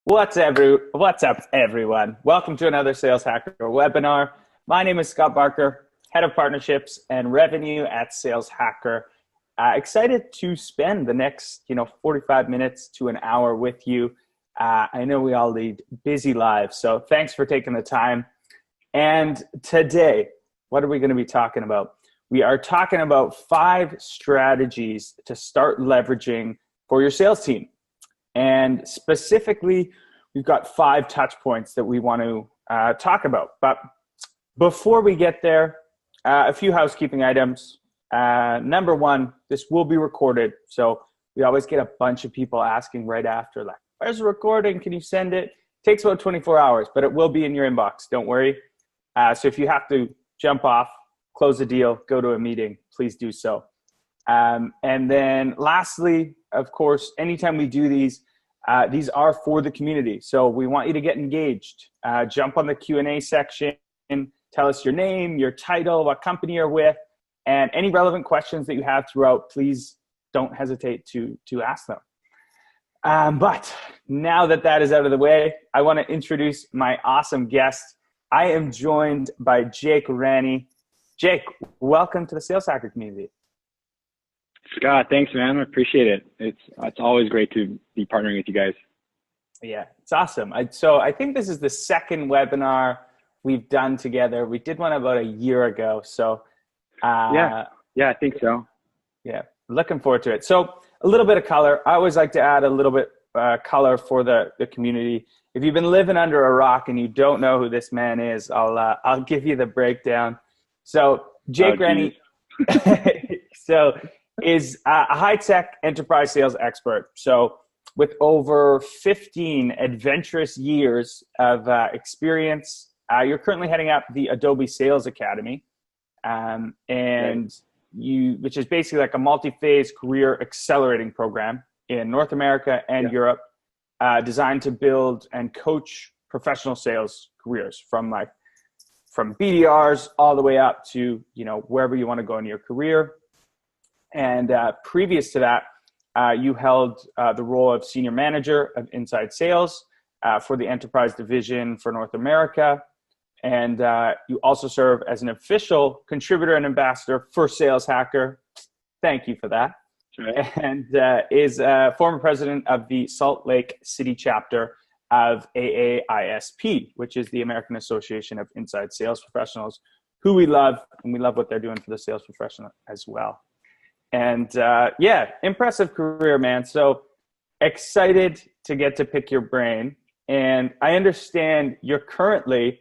What's up, everyone? Welcome to another Sales Hacker webinar. My name is Scott Barker, Head of Partnerships and Revenue at Sales Hacker. Excited to spend the next 45 minutes to an hour with you. I know we all lead busy lives, so thanks for taking the time. And today, what are we going to be talking about? We are talking about 5 strategies to start leveraging for your sales team. And specifically, we've got 5 touch points that we want to talk about. But before we get there, a few housekeeping items. Number 1, this will be recorded. So we always get a bunch of people asking right after, like, where's the recording? Can you send it? It takes about 24 hours, but it will be in your inbox. Don't worry. So if you have to jump off, close the deal, go to a meeting, please do so. And then lastly, of course, anytime we do these are for the community. So we want you to get engaged. Jump on the Q&A section, tell us your name, your title, what company you're with, and any relevant questions that you have throughout, please don't hesitate to ask them. But now that is out of the way, I want to introduce my awesome guest. I am joined by Jake Reni. Jake, welcome to the Sales Hacker community. Scott, thanks, man. I appreciate it. It's always great to be partnering with you guys. Yeah, it's awesome. So I think this is the second webinar we've done together. We did one about a year ago. So yeah, I think so. Yeah, looking forward to it. So a little bit of color. I always like to add a little bit color for the community. If you've been living under a rock and you don't know who this man is, I'll give you the breakdown. So Jake Reni, is a high-tech enterprise sales expert. So with over 15 adventurous years of experience, you're currently heading up the Adobe Sales Academy, which is basically like a multi-phase career accelerating program in North America and Europe, designed to build and coach professional sales careers from BDRs all the way up to wherever you want to go in your career. And previous to that, you held the role of Senior Manager of Inside Sales for the Enterprise Division for North America. And you also serve as an official contributor and ambassador for Sales Hacker. Thank you for that. Right. And is former president of the Salt Lake City chapter of AAISP, which is the American Association of Inside Sales Professionals, who we love, and we love what they're doing for the sales professional as well. And impressive career, man. So excited to get to pick your brain. And I understand you're currently,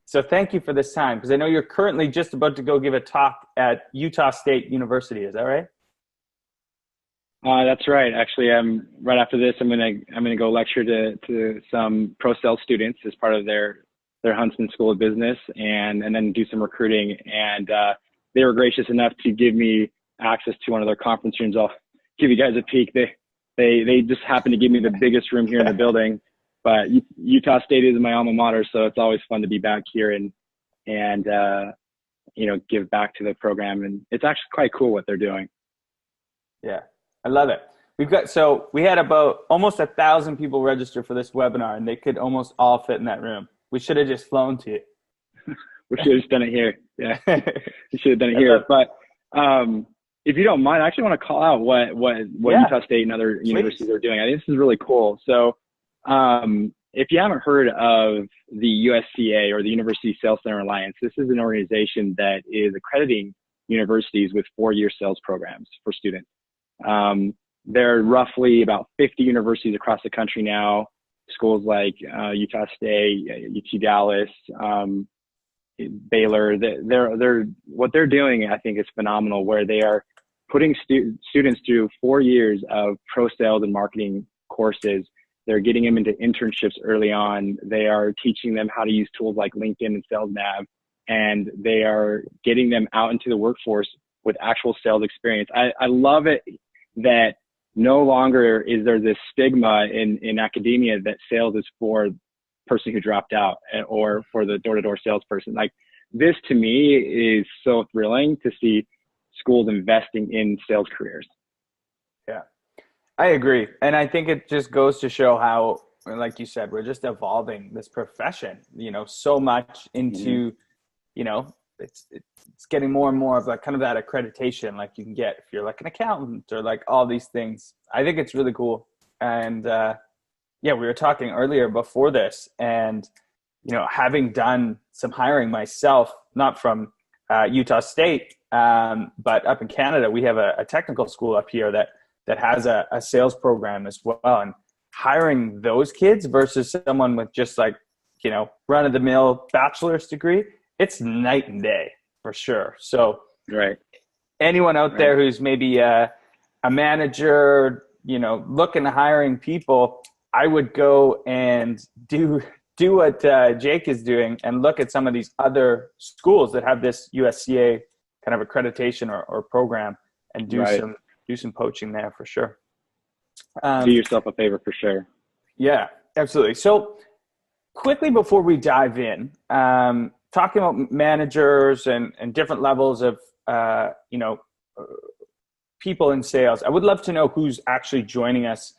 so thank you for this time, because I know you're currently just about to go give a talk at Utah State University. Is that right? That's right. Actually, right after this, I'm gonna go lecture to some pro sales students as part of their Huntsman School of Business, and then do some recruiting. And they were gracious enough to give me access to one of their conference rooms. I'll give you guys a peek. They just happened to give me the biggest room here in the building, but Utah State is my alma mater, so it's always fun to be back here and give back to the program. And it's actually quite cool what they're doing. Yeah, I love it. We had about almost 1,000 people register for this webinar, and they could almost all fit in that room. We should have just flown to it. We should have just done it here. Yeah, we should have done it here. But if you don't mind, I actually want to call out what Utah State and other universities are doing. I think this is really cool. So if you haven't heard of the USCA, or the University Sales Center Alliance, this is an organization that is accrediting universities with 4-year sales programs for students. There are roughly about 50 universities across the country now, schools like Utah State, UT Dallas, Baylor. What they're doing, I think, is phenomenal, where they are putting students through 4 years of pro sales and marketing courses. They're getting them into internships early on. They are teaching them how to use tools like LinkedIn and SalesNav, and they are getting them out into the workforce with actual sales experience. I love it that no longer is there this stigma in academia that sales is for the person who dropped out or for the door-to-door salesperson. Like, this to me is so thrilling to see schools investing in sales careers. Yeah, I agree. And I think it just goes to show how like you said, we're just evolving this profession, so much into, it's getting more and more of like kind of that accreditation like you can get if you're like an accountant or like all these things. I think it's really cool. And we were talking earlier before this, and having done some hiring myself, not from Utah State, but up in Canada, we have a technical school up here that has a sales program as well. And hiring those kids versus someone with just like, run of the mill bachelor's degree, it's night and day for sure. So right. Anyone out there who's maybe a manager, looking at hiring people, I would go and do what Jake is doing and look at some of these other schools that have this USCA kind of accreditation or program and do some poaching there for sure. Do yourself a favor for sure. Yeah, absolutely. So quickly before we dive in, talking about managers and different levels of, people in sales, I would love to know who's actually joining us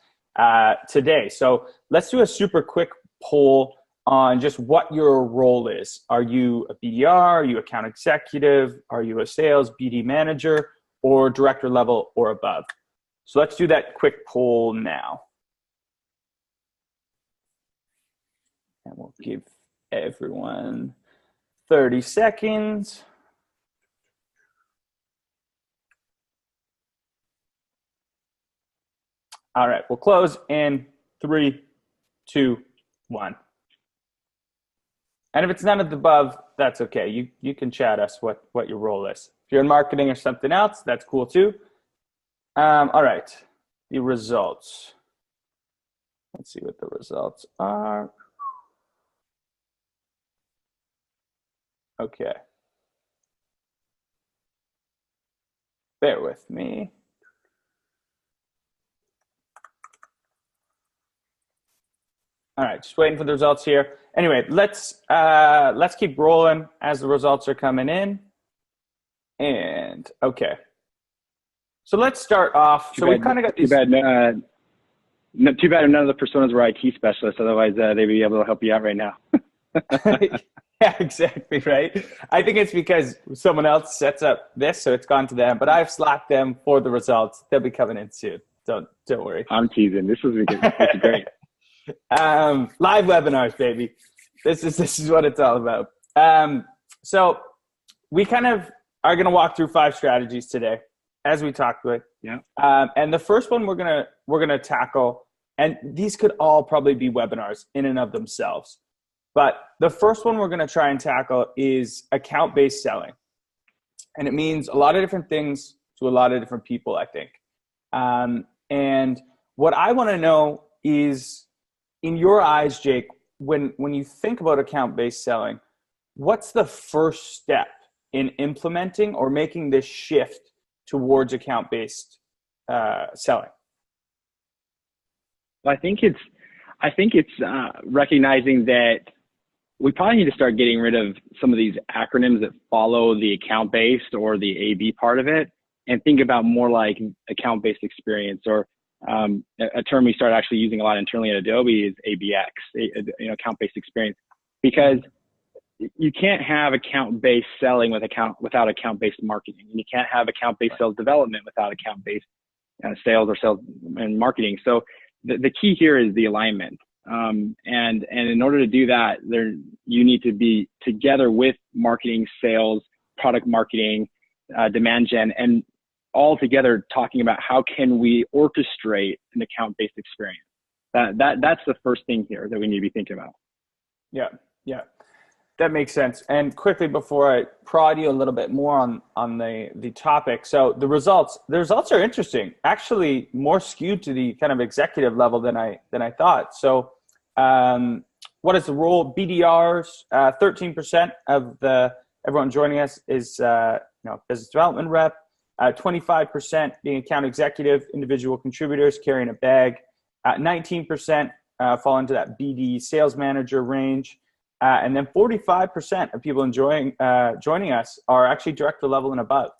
today. So let's do a super quick poll on just what your role is. Are you a BDR? Are you account executive? Are you a sales BD manager or director level or above? So let's do that quick poll now. And we'll give everyone 30 seconds. All right, we'll close in 3, 2, 1. And if it's none of the above, that's okay. You can chat us what your role is. If you're in marketing or something else, that's cool too. All right, the results. Let's see what the results are. Okay. Bear with me. All right, just waiting for the results here. Anyway, let's keep rolling as the results are coming in. And okay, so let's start off. So we kind of got these. Too bad none of the personas were IT specialists. Otherwise, they'd be able to help you out right now. Yeah, exactly right. I think it's because someone else sets up this, so it's gone to them. But I've slacked them for the results. They'll be coming in soon. Don't worry. I'm teasing. This is great. Live webinars, baby. This is what it's all about. So we kind of are going to walk through 5 strategies today, as we talked about. Yeah. And the first one we're gonna tackle, and these could all probably be webinars in and of themselves, but the first one we're going to try and tackle is account-based selling, and it means a lot of different things to a lot of different people, I think. And what I want to know is, in your eyes, Jake, when you think about account-based selling, what's the first step in implementing or making this shift towards account-based selling? Well, I think it's recognizing that we probably need to start getting rid of some of these acronyms that follow the account-based or the AB part of it, and think about more like account-based experience, or a term we start actually using a lot internally at Adobe is ABX, account-based experience, because you can't have account-based selling without account-based marketing, and you can't have account-based sales development without account-based sales or sales and marketing. So the key here is the alignment. And in order to do that, you need to be together with marketing, sales, product marketing, demand gen, and all together talking about how can we orchestrate an account-based experience. That's the first thing here that we need to be thinking about. Yeah, that makes sense. And quickly, before I prod you a little bit more on the topic, so the results are interesting. Actually, more skewed to the kind of executive level than I thought. So, what is the role? BDRs, 13% of everyone joining us is business development rep. 25% being account executive, individual contributors carrying a bag. 19% fall into that BD sales manager range. And then 45% of people joining us are actually director level and above,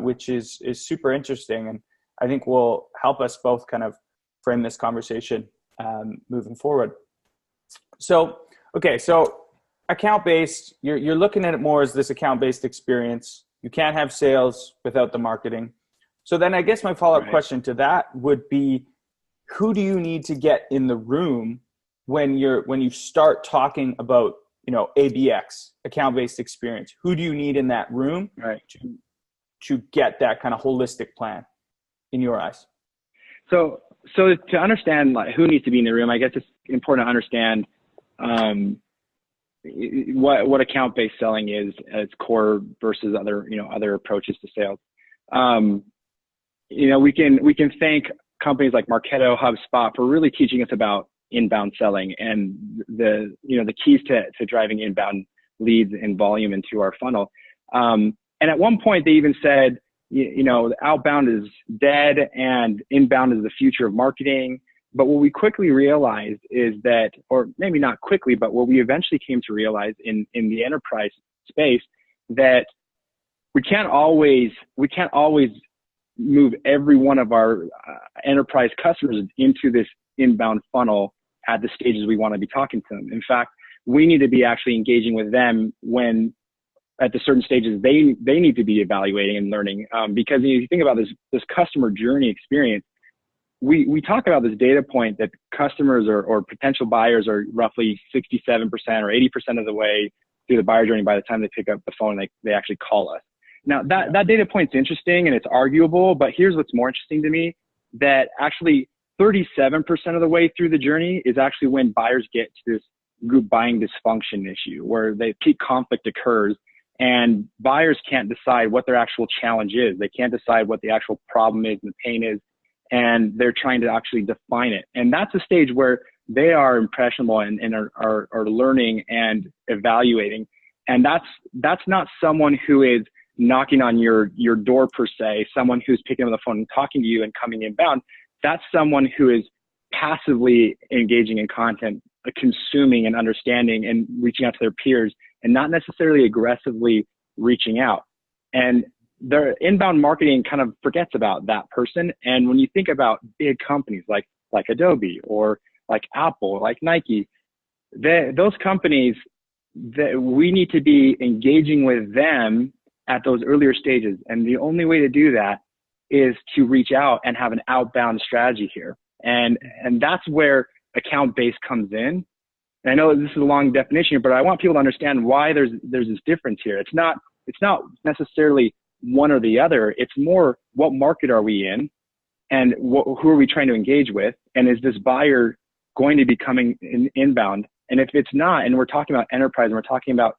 which is super interesting. And I think will help us both kind of frame this conversation moving forward. So, okay, so account-based, you're looking at it more as this account-based experience. You can't have sales without the marketing. So then I guess my follow-up question to that would be, who do you need to get in the room when you start talking about, ABX, account-based experience? Who do you need in that room to get that kind of holistic plan in your eyes? So to understand like who needs to be in the room, I guess it's important to understand what account-based selling is at its core versus other approaches to sales. We can thank companies like Marketo, HubSpot for really teaching us about inbound selling and the keys to driving inbound leads and volume into our funnel. And at one point they even said, outbound is dead and inbound is the future of marketing. But what we quickly realized is that, or maybe not quickly, but what we eventually came to realize in the enterprise space, that we can't always move every one of our enterprise customers into this inbound funnel at the stages we want to be talking to them. In fact, we need to be actually engaging with them when at the certain stages they need to be evaluating and learning. Because if you think about this customer journey experience, we talk about this data point that customers or potential buyers are roughly 67% or 80% of the way through the buyer journey by the time they pick up the phone and they actually call us. Now that data point's interesting and it's arguable, but here's what's more interesting to me, that actually 37% of the way through the journey is actually when buyers get to this group buying dysfunction issue where the peak conflict occurs and buyers can't decide what their actual challenge is. They can't decide what the actual problem is and the pain is, and they're trying to actually define it. And that's a stage where they are impressionable and are learning and evaluating. And that's not someone who is knocking on your door per se, someone who's picking up the phone and talking to you and coming inbound. That's someone who is passively engaging in content, consuming and understanding and reaching out to their peers, and not necessarily aggressively reaching out. And their inbound marketing kind of forgets about that person. And when you think about big companies like Adobe or like Apple, like Nike, those companies, that we need to be engaging with them at those earlier stages. And the only way to do that is to reach out and have an outbound strategy here. And that's where account-based comes in. And I know this is a long definition, but I want people to understand why there's this difference here. It's not necessarily one or the other. It's more, what market are we in, and who are we trying to engage with, and is this buyer going to be coming inbound? And if it's not, and we're talking about enterprise and we're talking about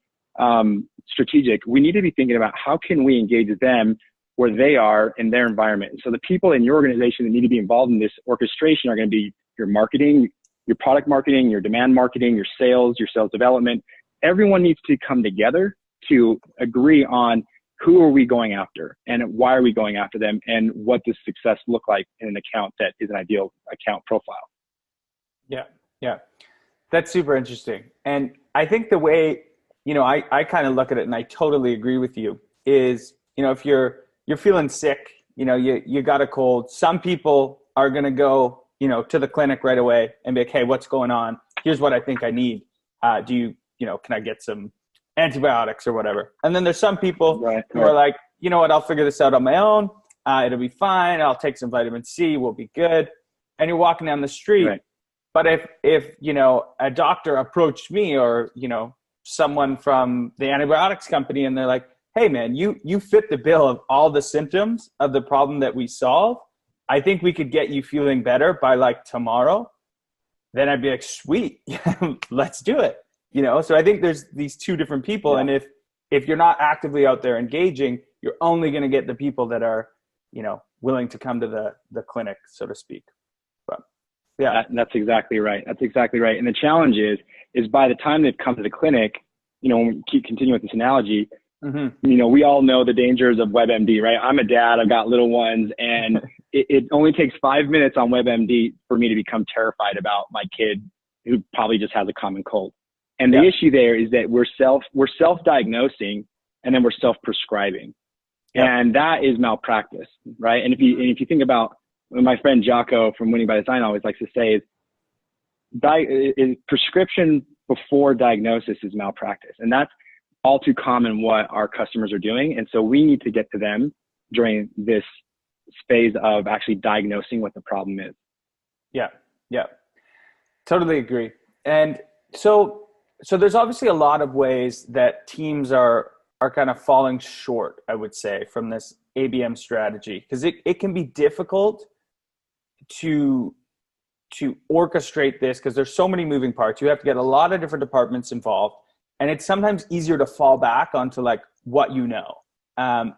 strategic, we need to be thinking about how can we engage them where they are in their environment. So the people in your organization that need to be involved in this orchestration are going to be your marketing, your product marketing, your demand marketing, your sales development. Everyone needs to come together to agree on who are we going after and why are we going after them, and what does success look like in an account that is an ideal account profile. Yeah. That's super interesting. And I think the way, I kind of look at it, and I totally agree with you, is, if you're feeling sick, you got a cold, some people are going to go, to the clinic right away and be like, hey, what's going on? Here's what I think I need. Can I get some antibiotics or whatever? And then there's some people who are like, you know what, I'll figure this out on my own. It'll be fine. I'll take some vitamin C. We'll be good. And you're walking down the street. Right. But if a doctor approached me or, someone from the antibiotics company, and they're like, hey man, you fit the bill of all the symptoms of the problem that we solve, I think we could get you feeling better by like tomorrow, then I'd be like, sweet, let's do it. So I think there's these two different people. Yeah. And if you're not actively out there engaging, you're only going to get the people that are, willing to come to the clinic, so to speak. But yeah, that's exactly right. That's exactly right. And the challenge is by the time they've come to the clinic, when we keep continuing with this analogy, mm-hmm. We all know the dangers of WebMD, right? I'm a dad, I've got little ones, and it only takes 5 minutes on WebMD for me to become terrified about my kid who probably just has a common cold. And the issue there is that we're self-diagnosing, and then we're self-prescribing. And that is malpractice, right? And if you think about what my friend Jocko from Winning by Design always likes to say is, prescription before diagnosis is malpractice. And that's all too common what our customers are doing. And so we need to get to them during this phase of actually diagnosing what the problem is. Yeah, yeah, totally agree. And so there's obviously a lot of ways that teams are kind of falling short, I would say, from this ABM strategy, because it can be difficult to orchestrate this because there's so many moving parts. You have to get a lot of different departments involved, and it's sometimes easier to fall back onto like what you know.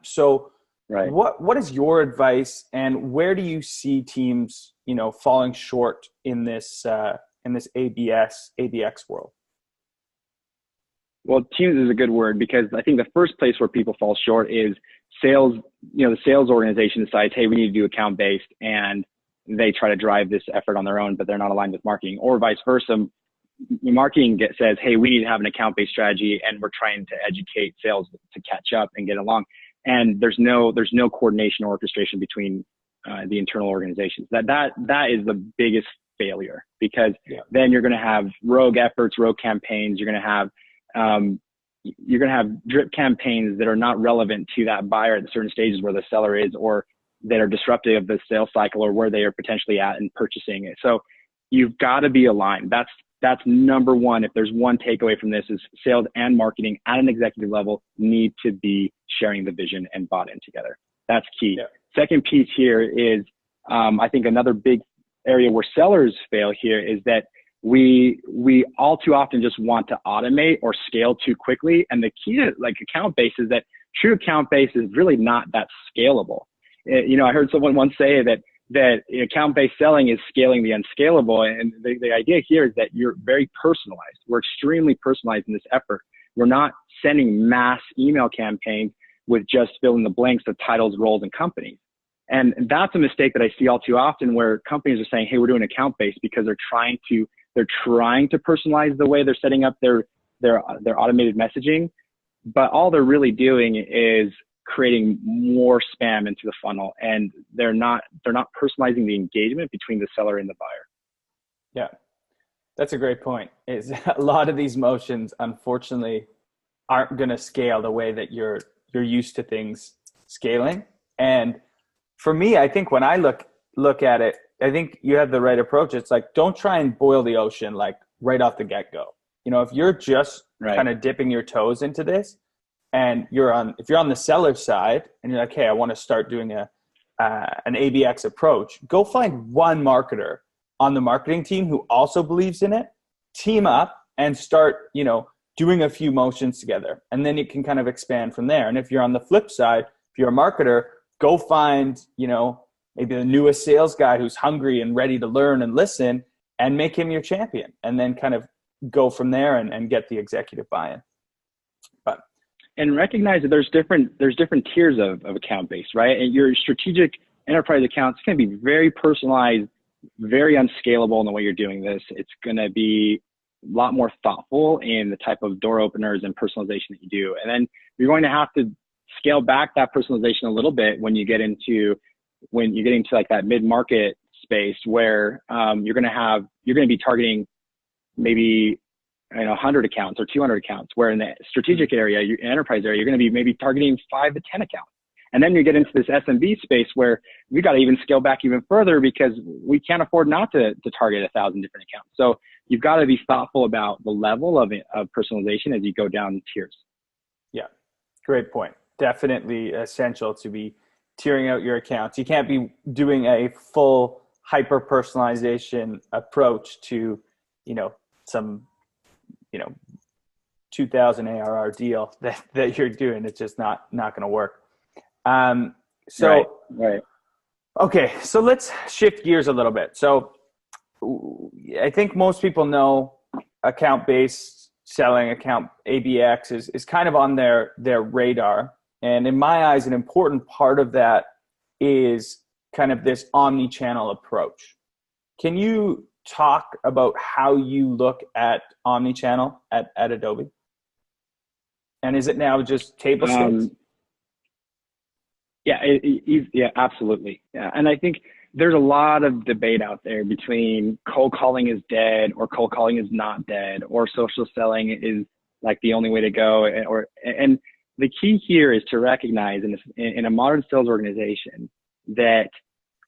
So right. What is your advice, and where do you see teams, falling short in this ABX world? Well, teams is a good word, because I think the first place where people fall short is sales. The sales organization decides, hey, we need to do account based, and they try to drive this effort on their own, but they're not aligned with marketing, or vice versa. Marketing says, hey, we need to have an account based strategy, and we're trying to educate sales to catch up and get along. And there's no coordination or orchestration between the internal organizations. That is the biggest failure, because then you're going to have rogue efforts, rogue campaigns. You're going to have drip campaigns that are not relevant to that buyer at certain stages where the seller is, or that are disruptive of the sales cycle, or where they are potentially at in purchasing it. So you've got to be aligned. That's number one. If there's one takeaway from this, is sales and marketing at an executive level need to be sharing the vision and bought in together. That's key. Yeah. Second piece here is, I think another big area where sellers fail here is that we all too often just want to automate or scale too quickly. And the key to like account base is that true account base is really not that scalable. I heard someone once say that account-based selling is scaling the unscalable. And the idea here is that you're very personalized. We're extremely personalized in this effort. We're not sending mass email campaigns with just fill in the blanks of titles, roles, and companies. And that's a mistake that I see all too often, where companies are saying, hey, we're doing account-based, because they're trying to personalize the way they're setting up their automated messaging. But all they're really doing is creating more spam into the funnel, and they're not personalizing the engagement between the seller and the buyer. Yeah, that's a great point. Is a lot of these motions, unfortunately, aren't going to scale the way that you're used to things scaling. And for me, I think when I look at it, I think you have the right approach. It's like, don't try and boil the ocean like right off the get-go. If you're just kind of dipping your toes into this, and if you're on the seller side and you're like, hey, I want to start doing an ABX approach, go find one marketer on the marketing team who also believes in it, team up and start, doing a few motions together. And then it can kind of expand from there. And if you're on the flip side, if you're a marketer, go find, maybe the newest sales guy who's hungry and ready to learn and listen, and make him your champion, and then kind of go from there and get the executive buy-in. And recognize that there's different tiers of account base, right? And your strategic enterprise accounts can be very personalized, very unscalable in the way you're doing this. It's going to be a lot more thoughtful in the type of door openers and personalization that you do. And then you're going to have to scale back that personalization a little bit when you get into like that mid-market space, where you're going to be targeting maybe 100 accounts or 200 accounts, where in the strategic area, your enterprise area, you're going to be maybe targeting 5 to 10 accounts. And then you get into this SMB space where we got to even scale back even further, because we can't afford not to target 1,000 different accounts. So you've got to be thoughtful about the level of personalization as you go down tiers. Yeah, great point. Definitely essential to be tiering out your accounts. You can't be doing a full hyper personalization approach to, some 2,000 ARR deal that you're doing. It's just not going to work. Right. Okay, so let's shift gears a little bit. So I think most people know account-based selling, account ABX is kind of on their radar. And in my eyes, an important part of that is kind of this omni-channel approach. Can you talk about how you look at omnichannel at Adobe? And is it now just table stakes? Yeah, absolutely. Yeah. And I think there's a lot of debate out there between cold calling is dead or cold calling is not dead, or social selling is like the only way to go. And the key here is to recognize in a modern sales organization that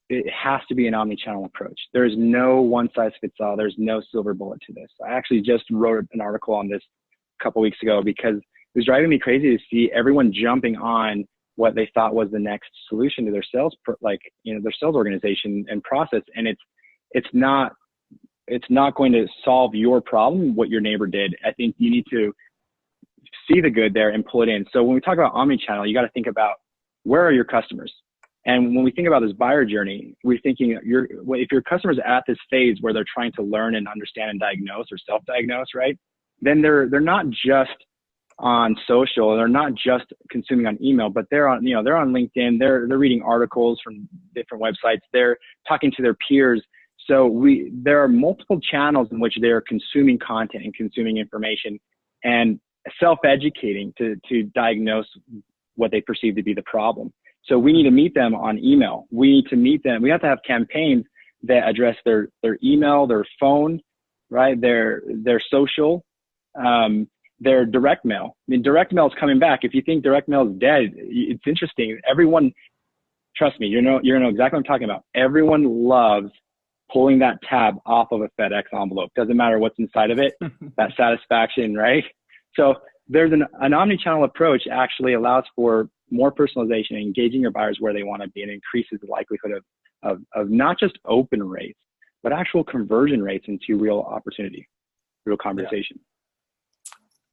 it has to be an omni-channel approach. There's no one size fits all. There's no silver bullet to this. I actually just wrote an article on this a couple weeks ago because it was driving me crazy to see everyone jumping on what they thought was the next solution to their sales, their sales organization and process. And it's not going to solve your problem, what your neighbor did. I think you need to see the good there and pull it in. So when we talk about omni-channel, you got to think about where are your customers? And when we think about this buyer journey, we're thinking if your customer's at this phase where they're trying to learn and understand and diagnose or self-diagnose, right? Then they're not just on social, they're not just consuming on email, but they're on LinkedIn, they're reading articles from different websites, they're talking to their peers. So there are multiple channels in which they're consuming content and consuming information and self-educating to diagnose what they perceive to be the problem. So we need to meet them on email. We need to meet them. We have to have campaigns that address their email, their phone, right? Their social, their direct mail. I mean, direct mail is coming back. If you think direct mail is dead, it's interesting. Everyone, trust me, you're gonna know exactly what I'm talking about. Everyone loves pulling that tab off of a FedEx envelope. Doesn't matter what's inside of it, that satisfaction, right? So there's an omni-channel approach actually allows for more personalization and engaging your buyers where they want to be, and increases the likelihood of not just open rates, but actual conversion rates into real opportunity, real conversation. Yeah.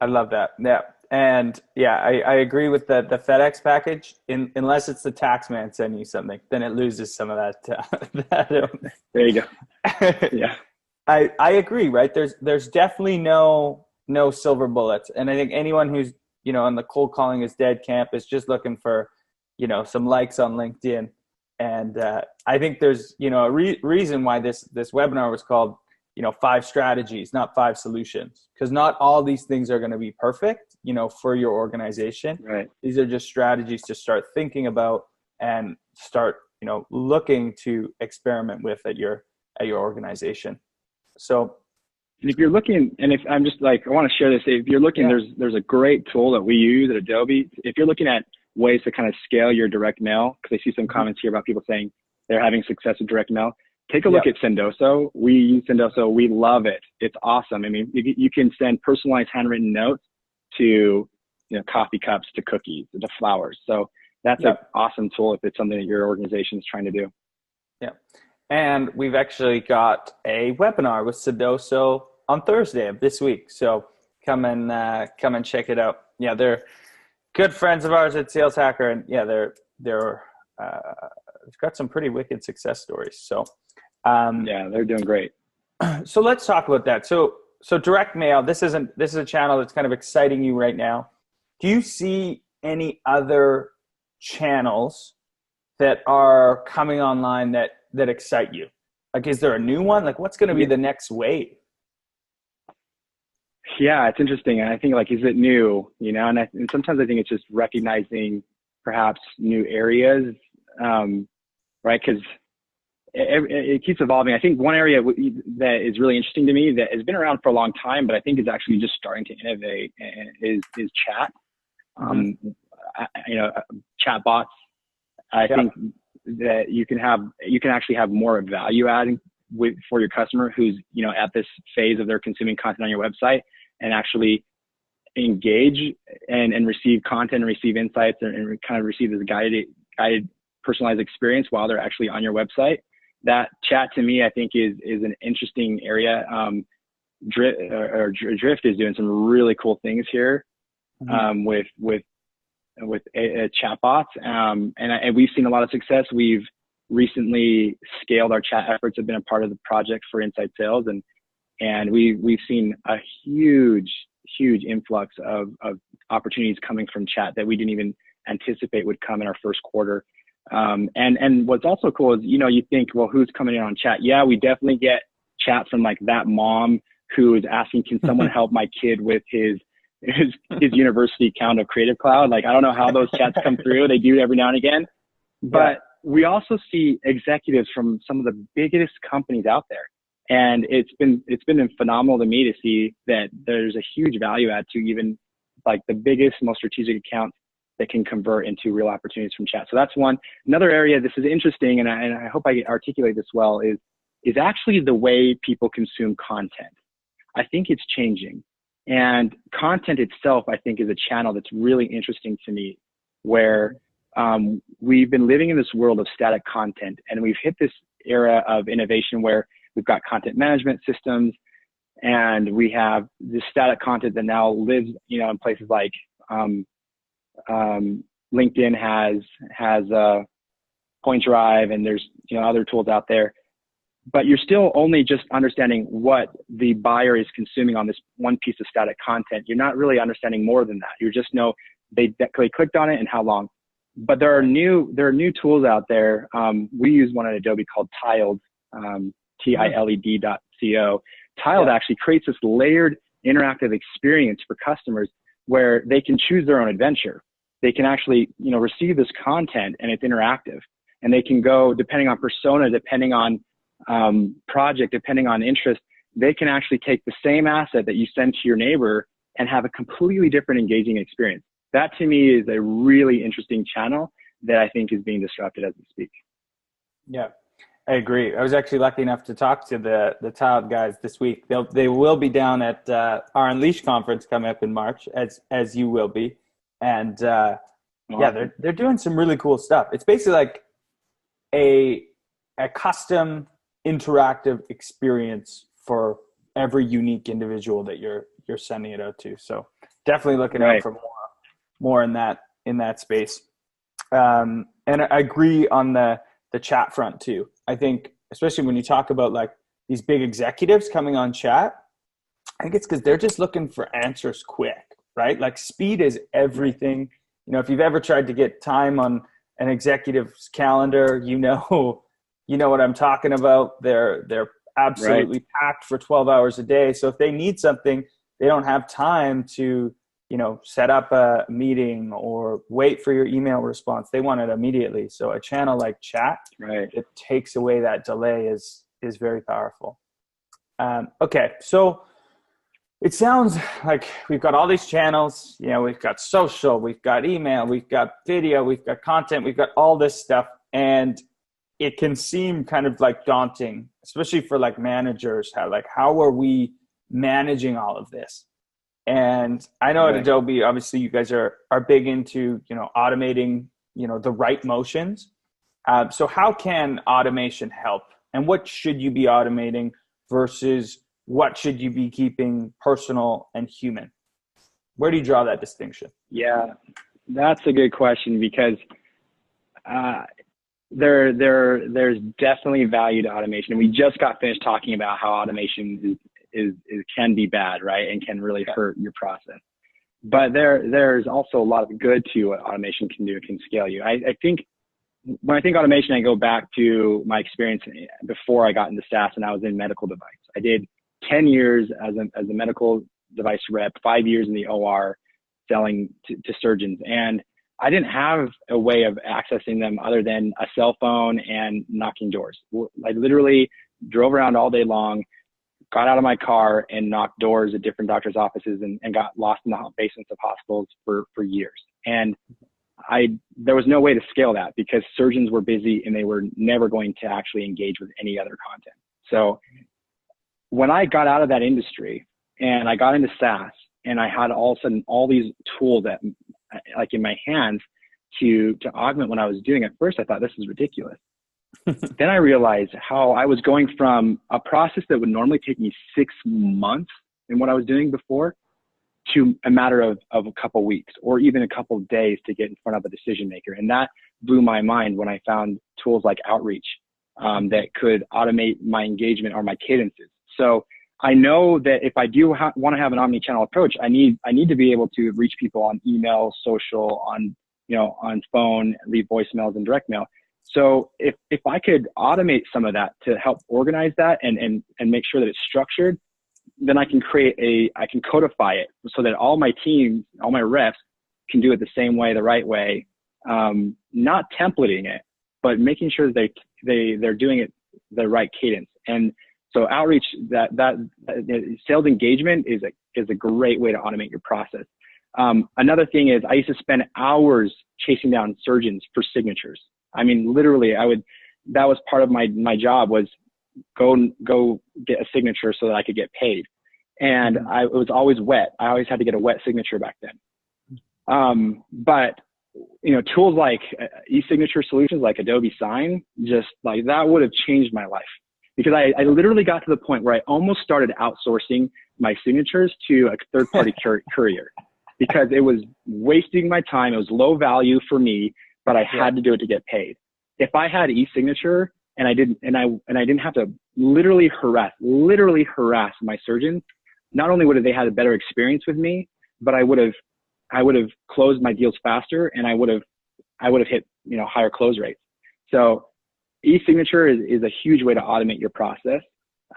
I love that. Yeah. And yeah, I agree with the FedEx package. Unless it's the tax man sending you something, then it loses some of that. There you go. Yeah. I agree, right? There's definitely no silver bullets. And I think anyone who's, on the cold calling is dead camp is just looking for, some likes on LinkedIn. And I think there's, a reason why this webinar was called, 5 strategies, not 5 solutions, because not all these things are going to be perfect, for your organization. Right. These are just strategies to start thinking about and start, looking to experiment with at your organization. So, and if you're looking, and if I'm just I want to share this, if you're looking, there's a great tool that we use at Adobe. If you're looking at ways to kind of scale your direct mail, because I see some comments here about people saying they're having success with direct mail, take a look at Sendoso. We use Sendoso. We love it. It's awesome. I mean, you can send personalized handwritten notes to, coffee cups, to cookies, to flowers. So that's an awesome tool if it's something that your organization is trying to do. Yeah. And we've actually got a webinar with Sendoso on Thursday of this week. So come and check it out. Yeah, they're good friends of ours at Sales Hacker, and yeah, they're got some pretty wicked success stories. So they're doing great. So let's talk about that. So direct mail, this is a channel that's kind of exciting you right now. Do you see any other channels that are coming online that excite you? Like, is there a new one? Like, what's going to be the next wave? Yeah, it's interesting. And I think, is it new? And sometimes I think it's just recognizing perhaps new areas, right? Because it keeps evolving. I think one area that is really interesting to me that has been around for a long time, but I think is actually just starting to innovate is chat. Chat bots. I think that you can actually have more value adding for your customer who's, at this phase of their consuming content on your website, and actually engage and receive content and receive insights and kind of receive this guided personalized experience while they're actually on your website. That chat to me, I think is an interesting area. Drift is doing some really cool things here with chatbots, and we've seen a lot of success. We've recently scaled our chat efforts, have been a part of the project for Inside Sales, and we've seen a huge influx of opportunities coming from chat that we didn't even anticipate would come in our first quarter. And what's also cool is, you think, well, who's coming in on chat? Yeah, we definitely get chat from that mom who is asking, can someone help my kid with his university account of Creative Cloud? I don't know how those chats come through. They do it every now and again, but we also see executives from some of the biggest companies out there. And from some of the biggest companies out there. And it's been phenomenal to me to see that there's a huge value add to even like the biggest, most strategic accounts that can convert into real opportunities from chat. So that's one. Another area, this is interesting, and I hope I articulate this well, is actually the way people consume content. I think it's changing. And content itself, I think, is a channel that's really interesting to me, where we've been living in this world of static content, and we've hit this era of innovation where we've got content management systems, and we have this static content that now lives, in places like LinkedIn has Point Drive, and there's other tools out there. But you're still only just understanding what the buyer is consuming on this one piece of static content. You're not really understanding more than that. You just know they clicked on it and how long. But there are new tools out there. We use one at Adobe called Tiled, TILED.co. Tiled actually creates this layered interactive experience for customers where they can choose their own adventure. They can actually, receive this content, and it's interactive, and they can go, depending on persona, depending on project, depending on interest, they can actually take the same asset that you send to your neighbor and have a completely different engaging experience. That to me is a really interesting channel that I think is being disrupted as we speak. Yeah, I agree. I was actually lucky enough to talk to the Tiled guys this week. They will be down at our Unleash conference coming up in March, as you will be. And yeah, they're doing some really cool stuff. It's basically like a custom interactive experience for every unique individual that you're sending it out to. So definitely looking out for more in that space. And I agree on the chat front too. I think especially when you talk about like these big executives coming on chat, I think it's because they're just looking for answers quick, right? Like speed is everything. If you've ever tried to get time on an executive's calendar, you know what I'm talking about. They're absolutely packed for 12 hours a day. So if they need something, they don't have time to, set up a meeting or wait for your email response. They want it immediately. So a channel like chat, it takes away that delay is very powerful. Okay. So it sounds like we've got all these channels, we've got social, we've got email, we've got video, we've got content, we've got all this stuff. And it can seem kind of like daunting, especially for like managers, how are we managing all of this? And I know at Adobe, obviously you guys are big into, automating, the right motions. So how can automation help? And what should you be automating versus what should you be keeping personal and human? Where do you draw that distinction? Yeah, that's a good question, because there's definitely value to automation. And we just got finished talking about how automation can be bad, right? And can really hurt your process. But there's also a lot of good to what automation can do. It can scale you. I think when I think automation, I go back to my experience before I got into SaaS, and I was in medical device. I did 10 years as a medical device rep, 5 years in the OR selling to surgeons. And I didn't have a way of accessing them other than a cell phone and knocking doors. I literally drove around all day long, got out of my car and knocked doors at different doctors' offices and got lost in the basements of hospitals for years. And there was no way to scale that because surgeons were busy and they were never going to actually engage with any other content. So when I got out of that industry and I got into SaaS and I had all of a sudden all these tools that like in my hands to augment what I was doing, at first I thought this is ridiculous. Then I realized how I was going from a process that would normally take me 6 months in what I was doing before to a matter of a couple weeks or even a couple of days to get in front of a decision maker. And that blew my mind when I found tools like Outreach that could automate my engagement or my cadences. So I know that if I do want to have an omni-channel approach, I need to be able to reach people on email, social, on phone, leave voicemails and direct mail. So if I could automate some of that to help organize that and make sure that it's structured, then I can codify it so that all my teams, all my reps can do it the same way, the right way, not templating it, but making sure that they're doing it the right cadence. And so outreach, that sales engagement is a great way to automate your process. Another thing is I used to spend hours chasing down surgeons for signatures. I mean, literally, that was part of my job, was go get a signature so that I could get paid. And it was always wet. I always had to get a wet signature back then. But tools like e-signature solutions like Adobe Sign, just like that would have changed my life, because I literally got to the point where I almost started outsourcing my signatures to a third-party courier, because it was wasting my time. It was low value for me, but I had to do it to get paid. If I had e-signature and I didn't have to literally harass my surgeons, not only would they have a better experience with me, but I would have closed my deals faster, and I would have hit higher close rates. So e-signature is a huge way to automate your process.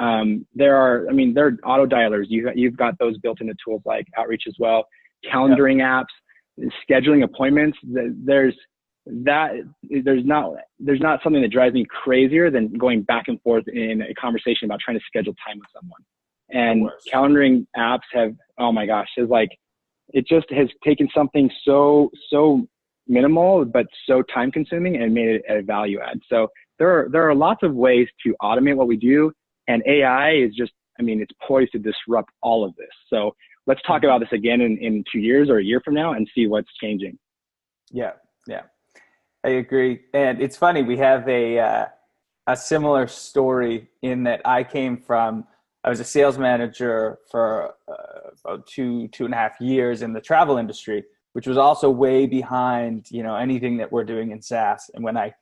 There are auto dialers. You've got those built into tools like Outreach as well. Calendaring apps, scheduling appointments. There's not something that drives me crazier than going back and forth in a conversation about trying to schedule time with someone. And calendaring apps have, oh my gosh, it just has taken something so minimal but so time consuming and made it a value add. So there are lots of ways to automate what we do, and AI is just, it's poised to disrupt all of this. So let's talk about this again in 2 years or a year from now and see what's changing. Yeah, I agree. And it's funny, we have a similar story in that I was a sales manager for about two and a half years in the travel industry, which was also way behind, anything that we're doing in SaaS. And when I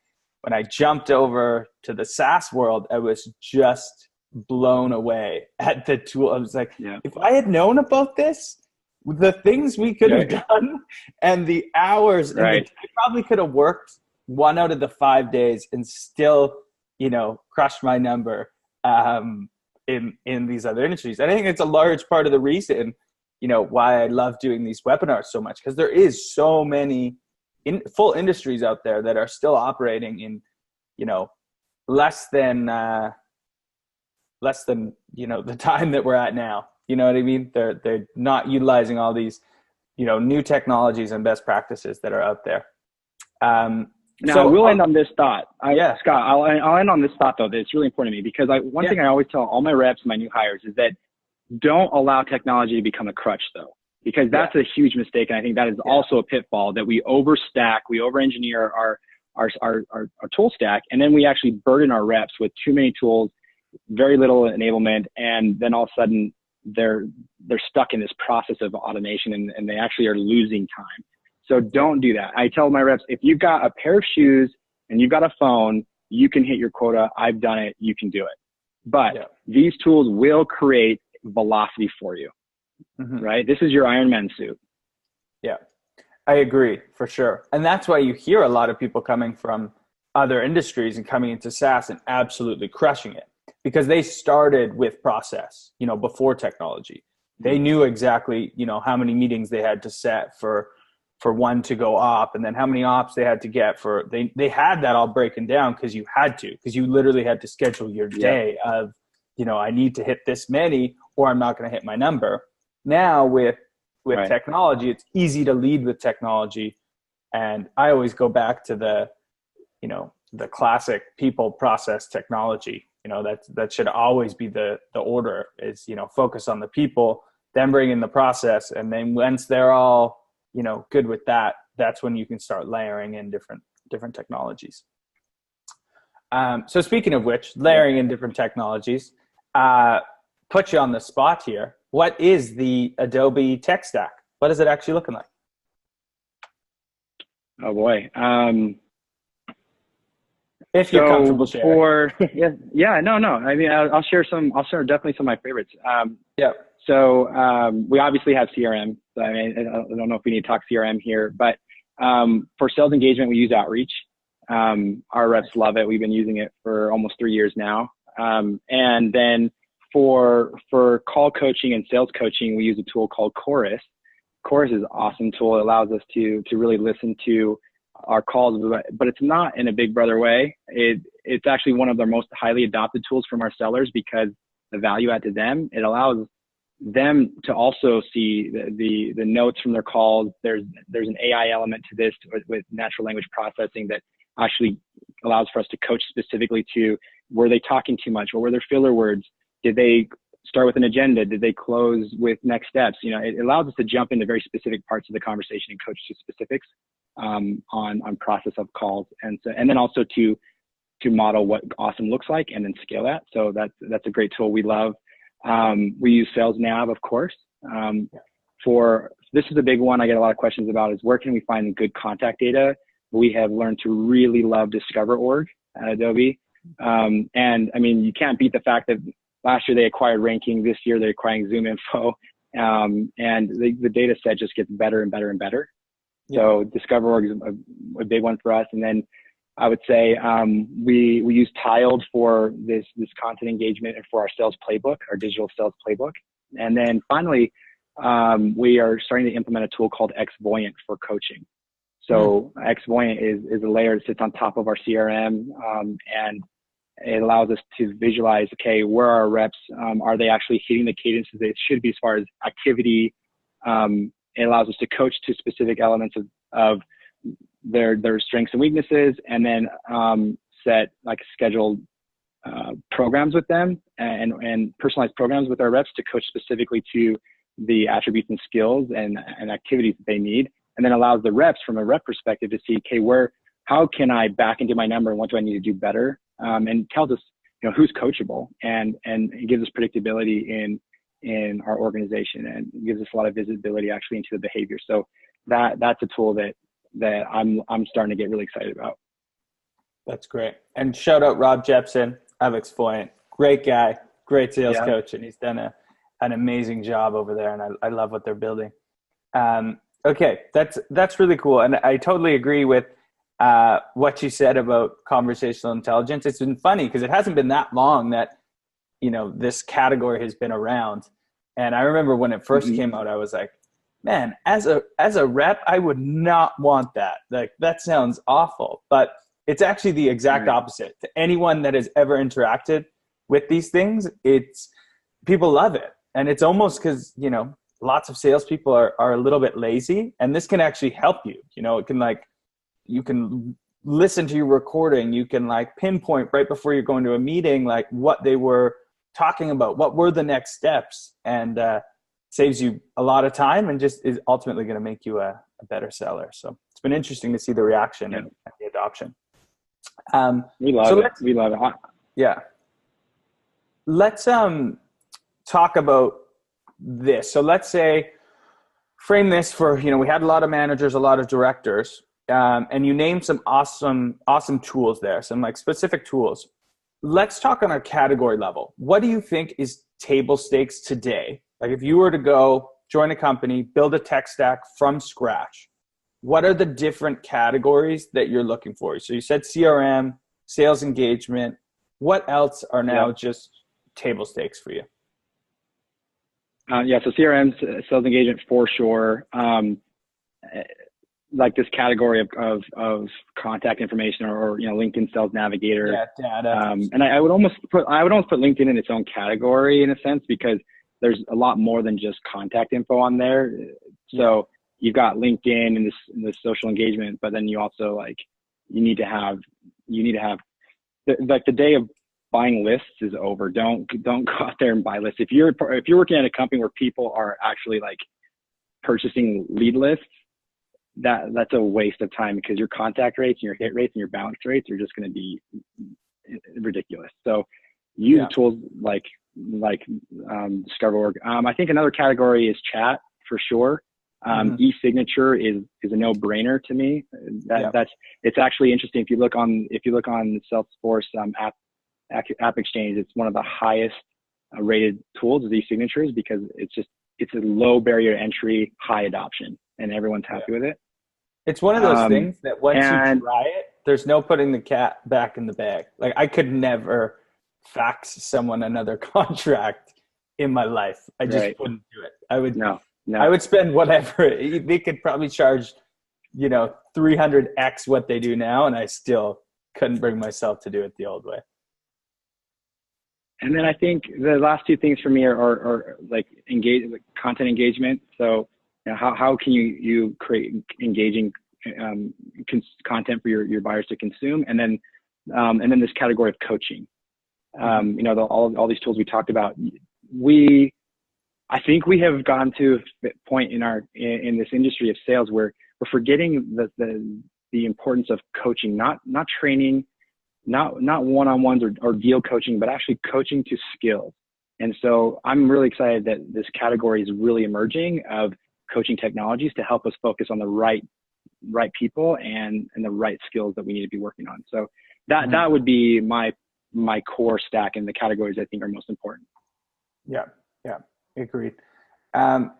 jumped over to the SaaS world, I was just blown away at the tool. I was like, if I had known about this, the things we could have done and the hours, and I probably could have worked 1 out of the 5 days and still, crushed my number in these other industries. And I think it's a large part of the reason, why I love doing these webinars so much, because there is so many full industries out there that are still operating in, less than the time that we're at now. You know what I mean? They're not utilizing all these, new technologies and best practices that are out there. Now, we'll end on this thought. Scott, I'll end on this thought, though, that it's really important to me, because one thing I always tell all my reps and my new hires is that don't allow technology to become a crutch, though, because that's a huge mistake. And I think that is also a pitfall, that we overstack, we over-engineer our tool stack, and then we actually burden our reps with too many tools, very little enablement, and then all of a sudden they're stuck in this process of automation, and they actually are losing time. So don't do that. I tell my reps, if you've got a pair of shoes and you've got a phone, you can hit your quota. I've done it. You can do it. But these tools will create velocity for you, right? This is your Iron Man suit. Yeah, I agree for sure. And that's why you hear a lot of people coming from other industries and coming into SaaS and absolutely crushing it, because they started with process, before technology. They knew exactly, how many meetings they had to set for one to go op, and then how many ops they had to get they had that all breaking down, because you literally had to schedule your day of, I need to hit this many or I'm not going to hit my number. Now with technology, it's easy to lead with technology. And I always go back to the classic people, process, technology. That should always be the order is, focus on the people, then bring in the process. And then once they're all, good with that, that's when you can start layering in different technologies. So speaking of which, layering in different technologies, put you on the spot here. What is the Adobe tech stack? What is it actually looking like? Oh boy. If you're comfortable sharing. I'll share definitely some of my favorites. So we obviously have CRM. So, I don't know if we need to talk CRM here, but for sales engagement, we use Outreach. Our reps love it. We've been using it for almost 3 years now. And then for call coaching and sales coaching, we use a tool called Chorus. Chorus is an awesome tool. It allows us to really listen to our calls, but it's not in a big brother way. It's actually one of the most highly adopted tools from our sellers because the value add to them, it allows them to also see the notes from their calls. There's an AI element to this with natural language processing that actually allows for us to coach specifically to, were they talking too much? What were their filler words? Did they start with an agenda? Did they close with next steps? You know, it allows us to jump into very specific parts of the conversation and coach to specifics on process of calls. And then also to model what awesome looks like and then scale that. So that's a great tool we love. We use Sales Nav, of course. This is a big one I get a lot of questions about, is where can we find good contact data? We have learned to really love Discover.org at Adobe. And I mean, you can't beat the fact that last year they acquired Ranking, this year they're acquiring Zoom Info, and the data set just gets better and better and better. Yeah. So Discover.org is a big one for us. And then I would say we use Tiled for this content engagement and for our sales playbook, our digital sales playbook. And then finally, we are starting to implement a tool called Xvoyant for coaching. So Xvoyant is a layer that sits on top of our CRM, and it allows us to visualize, okay, where are our reps? Are they actually hitting the cadences they should be as far as activity? It allows us to coach to specific elements of their strengths and weaknesses, and then set like scheduled programs with them and personalized programs with our reps to coach specifically to the attributes and skills and activities that they need. And then allows the reps from a rep perspective to see, okay, how can I back into my number and what do I need to do better? And tells us, you know, who's coachable, and it gives us predictability in our organization, and gives us a lot of visibility actually into the behavior. So that's a tool that I'm starting to get really excited about. That's great. And shout out Rob Jepson of Xvoyant. Great guy, great sales coach, and he's done an amazing job over there, and I love what they're building. Okay, that's really cool. And I totally agree with what you said about conversational intelligence. It's been funny because it hasn't been that long that, you know, this category has been around. And I remember when it first came out, I was like, man, as a rep, I would not want that. Like, that sounds awful. But it's actually the exact opposite. To anyone that has ever interacted with these things, people love it. And it's almost because, you know, lots of salespeople are a little bit lazy, and this can actually help you. You know, it can, like, you can listen to your recording. You can, like, pinpoint right before you're going to a meeting, like, what they were talking about, what were the next steps, and saves you a lot of time and just is ultimately going to make you a better seller. So it's been interesting to see the reaction and the adoption. We love it. We love it. Yeah. Let's talk about this. So let's say, frame this for, you know, we had a lot of managers, a lot of directors, and you named some awesome tools there, some like specific tools. Let's talk on a category level. What do you think is table stakes today? Like, if you were to go join a company, build a tech stack from scratch, what are the different categories that you're looking for? So you said CRM, sales engagement. What else are now just table stakes for you? So CRM, sales engagement for sure. Like this category of contact information, or you know, LinkedIn Sales Navigator. Data. And I would almost put LinkedIn in its own category in a sense, because there's a lot more than just contact info on there. So you've got LinkedIn and this social engagement, but then you also, like, you need to have the day of buying lists is over. Don't go out there and buy lists. If you're working at a company where people are actually, like, purchasing lead lists, that's a waste of time, because your contact rates and your hit rates and your bounce rates are just going to be ridiculous. So use tools like Discover.org. I think another category is chat for sure. E-signature is a no-brainer to me. It's actually interesting. If you look on the Salesforce App Exchange, it's one of the highest rated tools is e-signatures, because it's a low barrier to entry, high adoption, and everyone's happy with it. It's one of those things that once you try it, there's no putting the cat back in the bag. Like, I could never fax someone another contract in my life. I just wouldn't do it. I would I would spend whatever. They could probably charge 300x what they do now, and I still couldn't bring myself to do it the old way. And then I think the last two things for me are like content engagement. So how can you create engaging content for your buyers to consume, and then this category of coaching. All these tools we talked about. I think we have gotten to a point in this industry of sales where we're forgetting the importance of coaching, not training, not one-on-ones or deal coaching, but actually coaching to skills. And so I'm really excited that this category is really emerging of coaching technologies to help us focus on the right people and the right skills that we need to be working on. So that would be my core stack in the categories I think are most important. Yeah, agreed.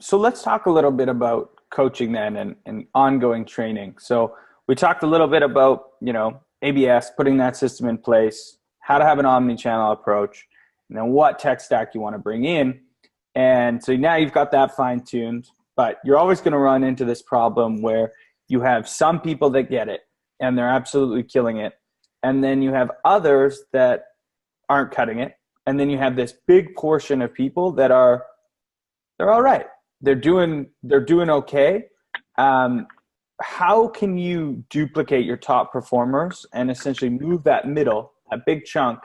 So let's talk a little bit about coaching then and ongoing training. So we talked a little bit about, ABS, putting that system in place, how to have an omni-channel approach, and then what tech stack you want to bring in. And so now you've got that fine-tuned, but you're always going to run into this problem where you have some people that get it and they're absolutely killing it. And then you have others that aren't cutting it. And then you have this big portion of people that they're all right. They're doing okay. How can you duplicate your top performers and essentially move that big chunk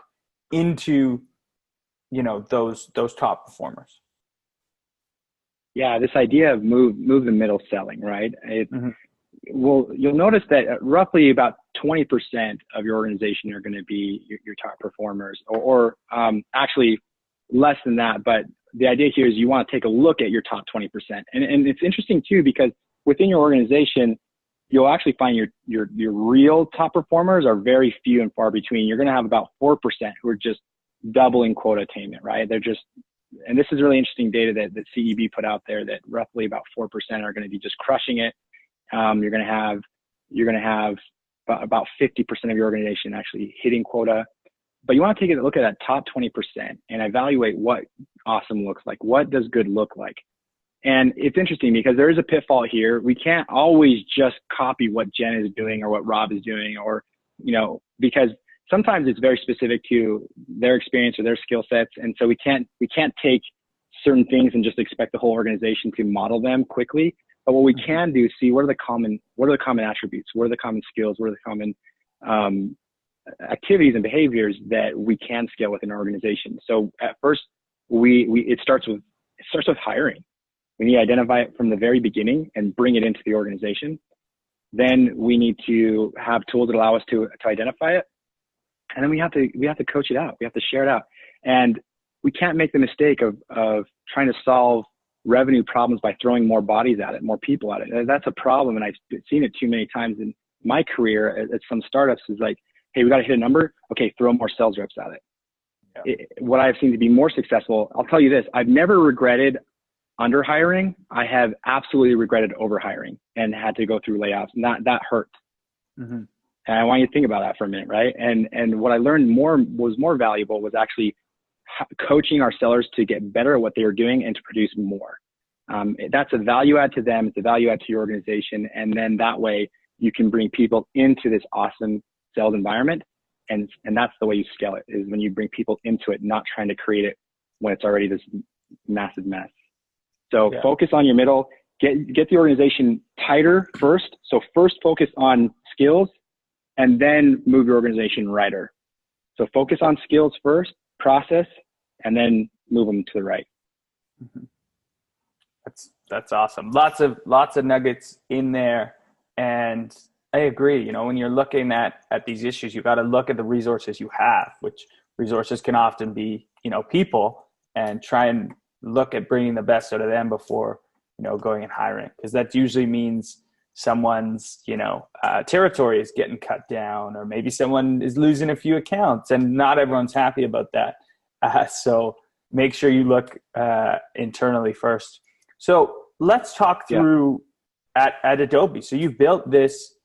into, those top performers? Yeah, this idea of move the middle selling, right? Well, you'll notice that roughly about 20% of your organization are going to be your top performers, or actually less than that. But the idea here is you want to take a look at your top 20%. And it's interesting too, because within your organization, you'll actually find your real top performers are very few and far between. You're going to have about 4% who are just doubling quota attainment, right? And this is really interesting data that CEB put out there, that roughly about 4% are going to be just crushing it. You're going to have about 50% of your organization actually hitting quota. But you want to take a look at that top 20% and evaluate what awesome looks like. What does good look like? And it's interesting because there is a pitfall here. We can't always just copy what Jen is doing or what Rob is doing, or, because sometimes it's very specific to their experience or their skill sets. And so we can't take certain things and just expect the whole organization to model them quickly. But what we can do is see what are the common attributes, what are the common skills, what are the common activities and behaviors that we can scale within our organization. So at first, it starts with hiring. We need to identify it from the very beginning and bring it into the organization. Then we need to have tools that allow us to identify it. And then we have to coach it out. We have to share it out. And we can't make the mistake of trying to solve revenue problems by throwing more bodies at it, more people at it. That's a problem. And I've seen it too many times in my career at some startups is like, hey, we got to hit a number. Okay, throw more sales reps at it. What I've seen to be more successful, I'll tell you this, I've never regretted under hiring. I have absolutely regretted over hiring and had to go through layoffs. And that hurt. Mm-hmm. And I want you to think about that for a minute, right? And what I learned was more valuable was actually coaching our sellers to get better at what they were doing and to produce more. That's a value add to them. It's a value add to your organization. And then that way you can bring people into this awesome sales environment. And that's the way you scale it, is when you bring people into it, not trying to create it when it's already this massive mess. So focus on your middle, get the organization tighter first. So first focus on skills and then move your organization righter. So focus on skills first, process, and then move them to the right. Mm-hmm. That's awesome. Lots of nuggets in there. And I agree. When you're looking at these issues, you got to look at the resources you have, which resources can often be, people, and try and look at bringing the best out of them before, going and hiring. Because that usually means someone's, territory is getting cut down, or maybe someone is losing a few accounts, and not everyone's happy about that. So make sure you look internally first. So let's talk through at Adobe. So you've built this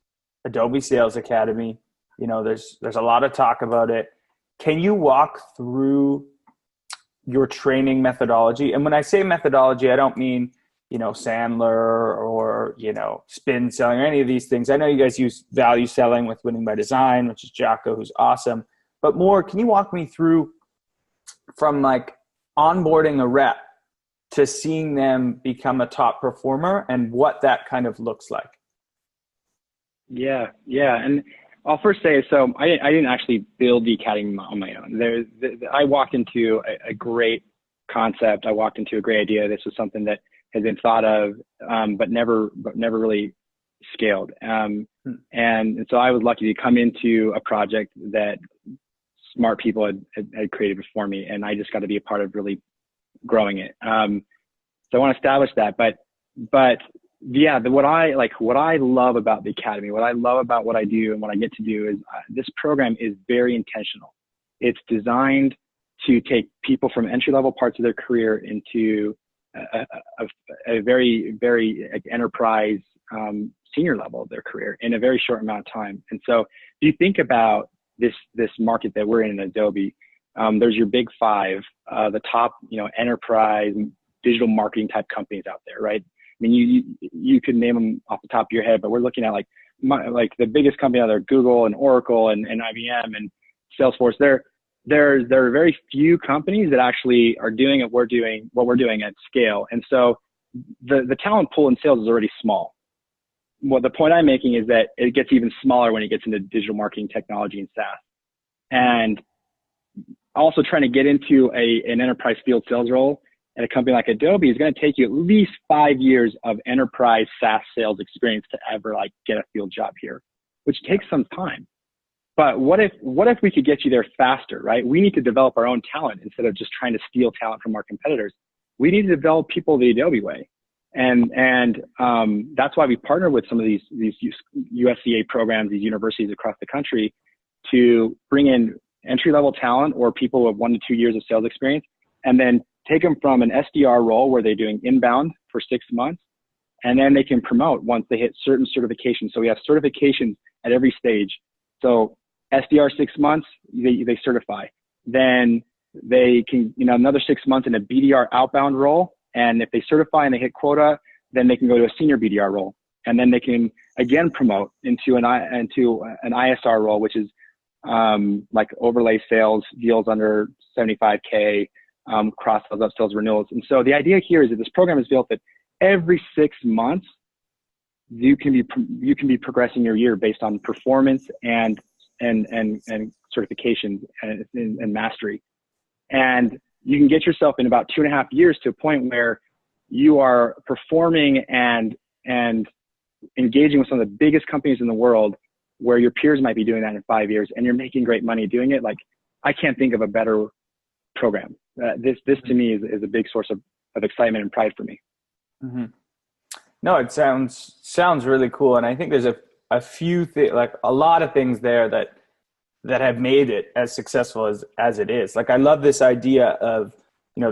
Adobe Sales Academy. There's a lot of talk about it. Can you walk through your training methodology? And when I say methodology, I don't mean Sandler or, spin selling or any of these things. I know you guys use value selling with Winning by Design, which is Jocko, who's awesome. But more, can you walk me through from like onboarding a rep to seeing them become a top performer and what that kind of looks like? Yeah. And I'll first say, so I didn't actually build the academy on my own. I walked into a great concept. I walked into a great idea. This was something that had been thought of, but never really scaled. And so I was lucky to come into a project that smart people had created before me, and I just got to be a part of really growing it. So I want to establish that, but yeah, what I love about the academy, what I love about what I do and what I get to do is this program is very intentional. It's designed to take people from entry-level parts of their career into a very, very enterprise senior level of their career in a very short amount of time. And so if you think about this market that we're in Adobe, there's your big five, the top, enterprise digital marketing type companies out there, right? I mean, you could name them off the top of your head, but we're looking at like the biggest company out there, Google and Oracle and IBM and Salesforce. There are very few companies that actually are doing what we're doing at scale. And so the talent pool in sales is already small. Well, the point I'm making is that it gets even smaller when it gets into digital marketing technology and SaaS. And also trying to get into an enterprise field sales role at a company like Adobe is going to take you at least 5 years of enterprise SaaS sales experience to ever like get a field job here, which takes some time. But what if we could get you there faster, right? We need to develop our own talent instead of just trying to steal talent from our competitors. We need to develop people the Adobe way. And that's why we partner with some of these USCA programs, these universities across the country, to bring in entry-level talent or people with 1 to 2 years of sales experience, and then take them from an SDR role where they're doing inbound for 6 months, and then they can promote once they hit certain certifications. So we have certifications at every stage. So SDR 6 months, they certify. Then they can, another 6 months in a BDR outbound role. And if they certify and they hit quota, then they can go to a senior BDR role. And then they can again promote into an ISR role, which is like overlay sales, deals under 75K, cross sales, upsells, renewals. And so the idea here is that this program is built that every 6 months you can be progressing your year based on performance and certifications and mastery. And you can get yourself in about 2.5 years to a point where you are performing and engaging with some of the biggest companies in the world, where your peers might be doing that in 5 years, and you're making great money doing it. Like, I can't think of a better program. This to me is a big source of excitement and pride for me. Mm-hmm. No, it sounds really cool. And I think there's a few things, like a lot of things there that have made it as successful as it is. Like, I love this idea of,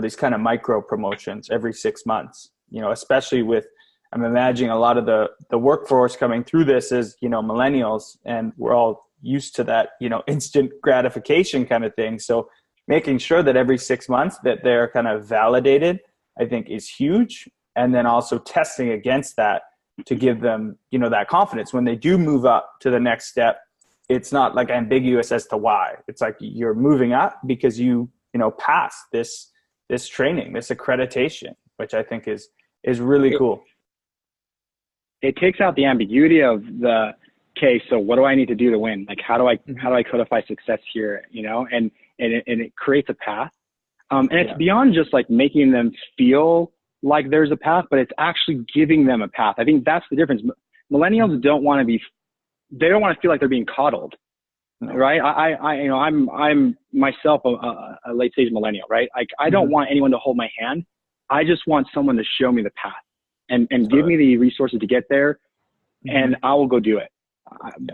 these kind of micro promotions every 6 months, especially with, I'm imagining a lot of the workforce coming through this is, millennials, and we're all used to that, instant gratification kind of thing. So making sure that every 6 months that they're kind of validated, I think is huge. And then also testing against that to give them, that confidence when they do move up to the next step. It's not like ambiguous as to why. It's like you're moving up because you passed this training, this accreditation, which I think is really cool. It takes out the ambiguity of okay, so what do I need to do to win? Like, how do I codify success here? And it creates a path. And it's beyond just like making them feel like there's a path, but it's actually giving them a path. I think that's the difference. Millennials don't want to feel like they're being coddled, right? I'm myself a late stage millennial, right? Like, I don't want anyone to hold my hand. I just want someone to show me the path and give me the resources to get there, and I will go do it.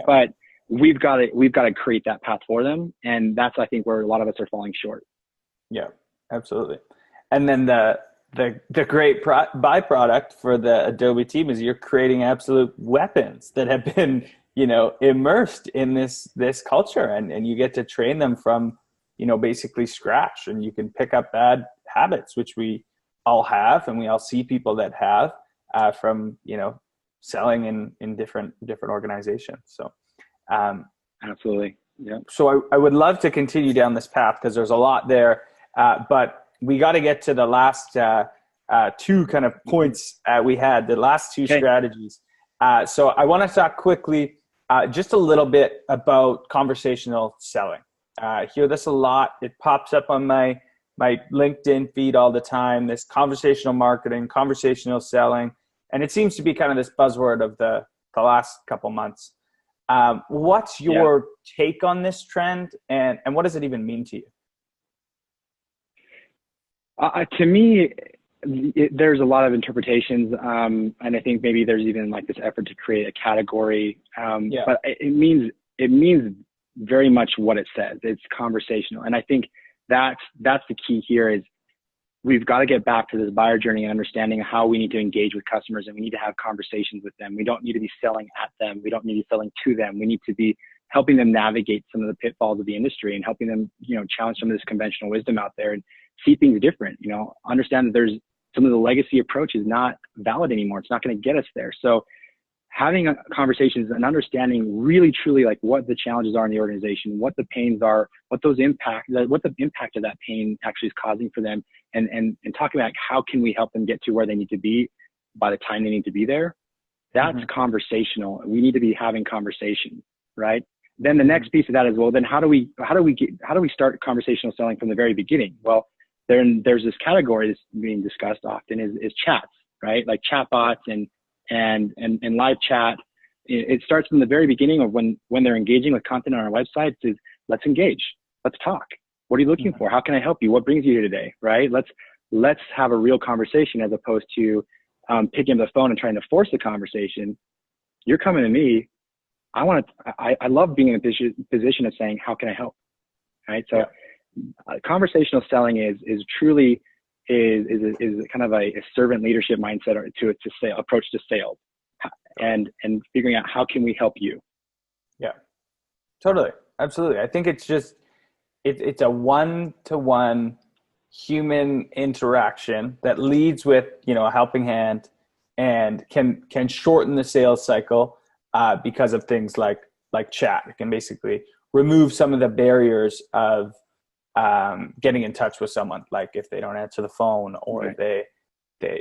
But we've got to create that path for them, and that's, I think, where a lot of us are falling short. Yeah, absolutely. And then the great byproduct for the Adobe team is you're creating absolute weapons that have been, immersed in this culture, and you get to train them from, basically scratch, and you can pick up bad habits, which we all have, and we all see people that have from, you know, selling in different organizations. So absolutely. Yeah. So I would love to continue down this path because there's a lot there, but we got to get to the last two kind of points we had, the last two strategies. So I want to talk quickly just a little bit about conversational selling. I hear this a lot. It pops up on my LinkedIn feed all the time, this conversational marketing, conversational selling, and it seems to be kind of this buzzword of the last couple months. What's your take on this trend, and what does it even mean to you? To me, there's a lot of interpretations, and I think maybe there's even like this effort to create a category. But it means very much what it says. It's conversational, and I think that's the key here. Is we've got to get back to this buyer journey and understanding how we need to engage with customers, and we need to have conversations with them. We don't need to be selling at them. We don't need to be selling to them. We need to be helping them navigate some of the pitfalls of the industry and helping them, you know, challenge some of this conventional wisdom out there and see things different, you know, understand that there's some of the legacy approach is not valid anymore. It's not going to get us there. So having conversations and understanding really truly like what the challenges are in the organization, what the pains are, what the impact of that pain actually is causing for them, and talking about how can we help them get to where they need to be by the time they need to be there. That's conversational. We need to be having conversation, right? Then the next piece of that is, well, then how do we start conversational selling from the very beginning? Well, there's this category that's being discussed often is chats, right? Like chatbots and live chat. It starts from the very beginning of when they're engaging with content on our websites is let's engage, let's talk. What are you looking for? How can I help you? What brings you here today, right? Let's have a real conversation as opposed to picking up the phone and trying to force the conversation. You're coming to me. I love being in a position of saying, how can I help? Right. So conversational selling is truly is kind of a servant leadership mindset to approach to sales and figuring out how can we help you? Yeah, totally. Absolutely. I think it's just, it's a one-to-one human interaction that leads with, you know, a helping hand and can shorten the sales cycle because of things like chat. It can basically remove some of the barriers of getting in touch with someone, like if they don't answer the phone or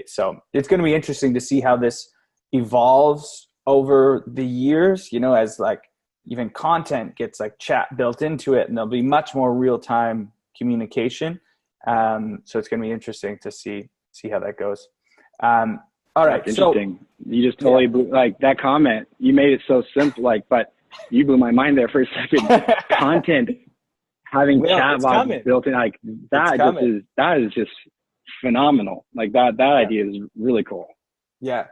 so it's going to be interesting to see how this evolves over the years, you know, as like even content gets like chat built into it, and there'll be much more real-time communication. So it's going to be interesting to see how that goes. All right. That's interesting. So, you just totally blew, like that comment. You made it so simple, but you blew my mind there for a second. Content having chatbots built in, like that is just phenomenal. Like that idea is really cool. Yeah.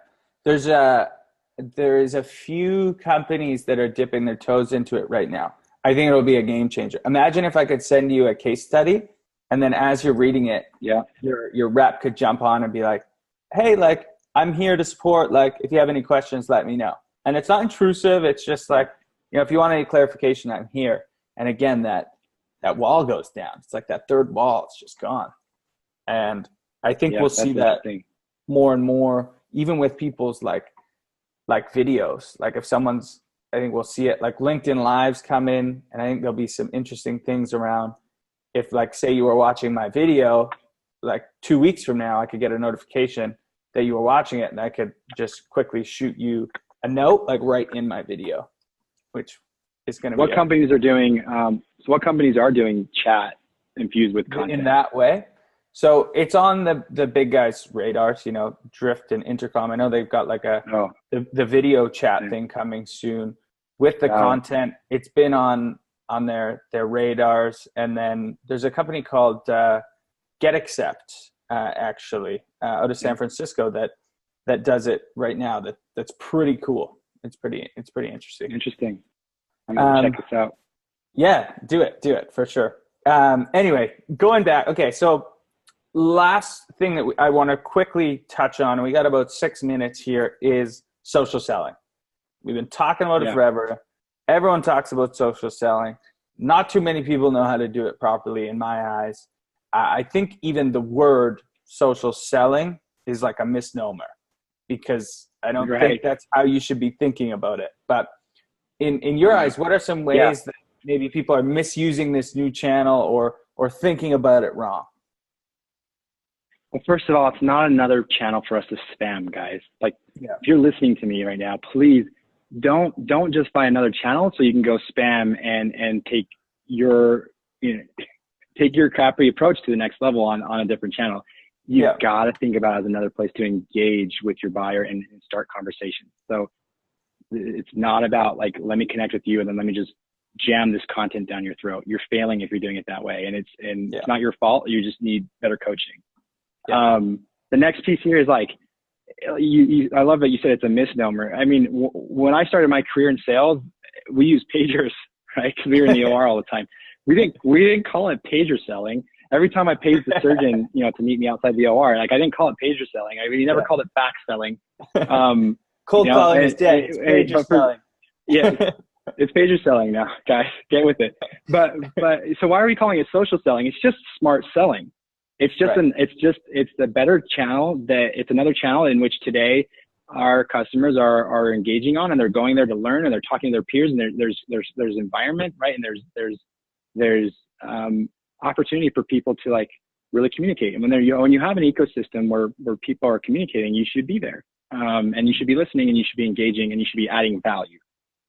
There's a few companies that are dipping their toes into it right now. I think it'll be a game changer. Imagine if I could send you a case study, and then as you're reading it, your rep could jump on and be like, hey, like, I'm here to support. Like, if you have any questions, let me know. And it's not intrusive. It's just like, you know, if you want any clarification, I'm here. And again, that wall goes down. It's like that third wall. It's just gone. And I think we'll see that more and more, even with people's like videos. Like if someone's, I think we'll see it, like LinkedIn Lives come in, and I think there'll be some interesting things around. If like, say you were watching my video, like 2 weeks from now, I could get a notification that you were watching it, and I could just quickly shoot you a note, like right in my video, which is going to be what companies are doing. So what companies are doing chat infused with content in that way? So it's on the big guys' radars, you know, Drift and Intercom. I know they've got like the video chat thing coming soon with the content. It's been on their radars. And then there's a company called GetAccept, actually, out of San Francisco that does it right now. That's pretty cool. It's pretty interesting. Interesting. I'm gonna check this out. Yeah, do it for sure. Anyway, going back. Okay, so last thing that I want to quickly touch on, and we got about 6 minutes here, is social selling. We've been talking about it forever. Everyone talks about social selling. Not too many people know how to do it properly, in my eyes. I think even the word social selling is like a misnomer, because I don't Right. think that's how you should be thinking about it. But in your eyes, what are some ways that maybe people are misusing this new channel or thinking about it wrong? Well, first of all, it's not another channel for us to spam, guys. Like, if you're listening to me right now, please don't just buy another channel so you can go spam and take your, take your crappy approach to the next level on a different channel. You've got to think about it as another place to engage with your buyer and start conversations. So it's not about like, let me connect with you and then let me just jam this content down your throat. You're failing if you're doing it that way. And it's not your fault. You just need better coaching. The next piece here is like, I love that you said it's a misnomer. I mean, when I started my career in sales, we used pagers, right? Because we were in the OR all the time. We didn't call it pager selling. Every time I paid the surgeon, to meet me outside the OR, like I didn't call it pager selling. I mean, he never called it fax selling. Cold calling is dead. It's pager selling. It's pager selling now, guys. Get with it. But so why are we calling it social selling? It's just smart selling. It's just it's the better channel. It's another channel in which today our customers are engaging on, and they're going there to learn, and they're talking to their peers, and there's environment, right? And there's opportunity for people to like really communicate. And when you have an ecosystem where people are communicating, you should be there, and you should be listening, and you should be engaging, and you should be adding value.